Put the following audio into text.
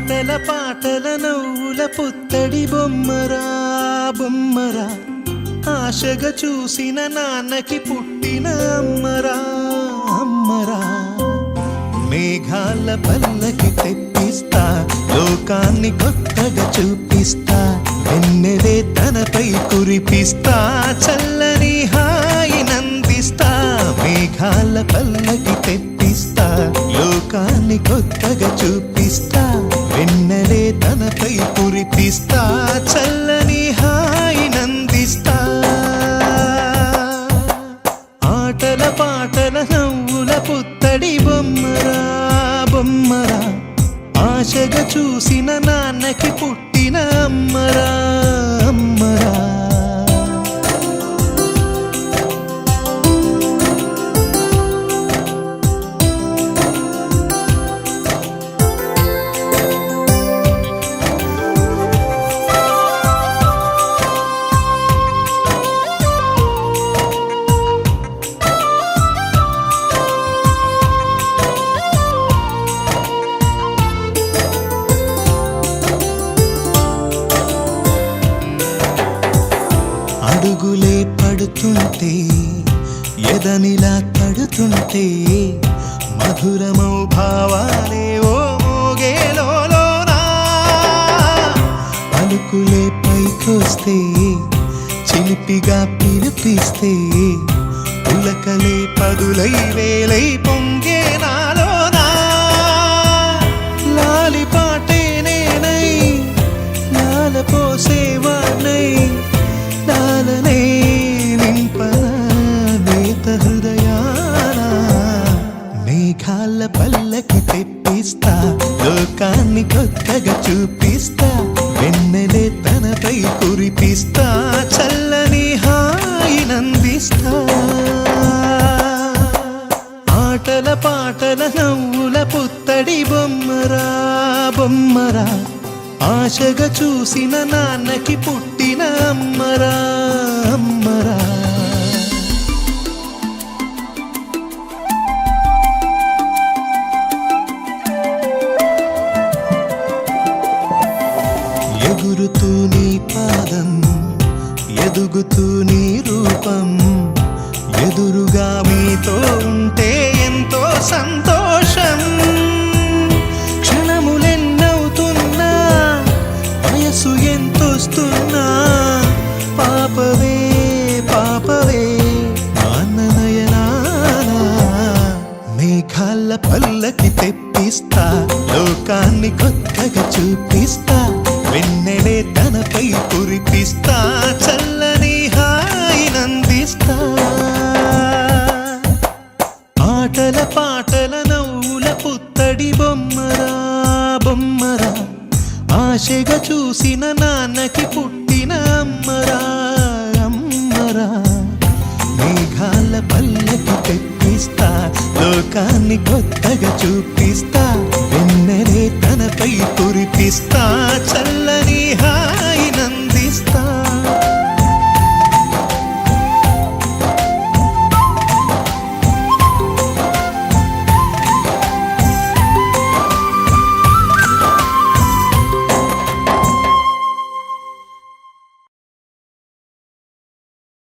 ఆటల పాటల నవ్వుల పుత్తడి బొమ్మరా బొమ్మరా, ఆశగా చూసిన నాన్నకి పుట్టిన అమ్మరా అమ్మరా. మేఘాల పల్లకి తెప్పిస్తా, లోకాన్ని కొత్తగా చూపిస్తా, వెన్నెలే తనపై కురిపిస్తా, చల్లని హాయినందిస్తా. మేఘాల పల్లకి తెప్పిస్తా, లోకాన్ని కొత్తగా చూపిస్తా, వెన్నెలే తనపై కురిపిస్తా, చల్లని హాయినందిస్తా. ఆటల పాటల నవ్వుల పుత్తడి బొమ్మరా బొమ్మరా, ఆశగా చూసిన నాన్నకి పుట్టిన అమ్మరా అమ్మరా. అడుగులే పడుతుంటే ఎదనిలా తడుతుంటే, మధురమౌ భావాలే ఓ మోగేలోనా. పలుకులే పైకొస్తే చిలిపిగా పిలిపిస్తే, పులకలే పదులై వేలై పొంగే నాలోనా. లాలి పాటే నేనై లాల పోసేవాణ్ణై, లాలనే నింపన నేత హృదయాన. మేఘాల పల్లకి తెప్పిస్తా, లోకాన్ని కొత్తగా చూపిస్తా, వెన్నెలే తనపై కురిపిస్తా, చల్లని హాయినందిస్తా. ఆటల పాటల నవ్వుల పుత్తడి బొమ్మరా బొమ్మరా, ఆశగా చూసిన నాన్నకి పుట్టిన అమ్మరా అమ్మరా. ఎగురుతూ నీ పాదం, ఎదుగుతూ నీ రూపం, ఎదురుగా మీతో ఉంటే ఎంతో సంతోషం. క్షణములెన్నవుతున్నా, వయసు ఎంతొస్తున్నా, పాపవే పాపవే నాన్ననయనానా. మేఘాల పల్లకి తెప్పిస్తా, లోకాన్ని కొత్తగా చూపిస్తా, వెన్నెలే తనపై కురిపిస్తా, చల్లని హాయినందిస్తా. ఆటల పాటల నవ్వుల పుత్తడి బొమ్మరా బొమ్మరా, ఆశగా చూసిన నాన్నకి పుట్టిన అమ్మరా అమ్మరా. మేఘాల పల్లకి తెప్పిస్తా, లోకాన్ని కొత్తగా చూపిస్తా, వెన్నెలే తనపై కురిపిస్తా.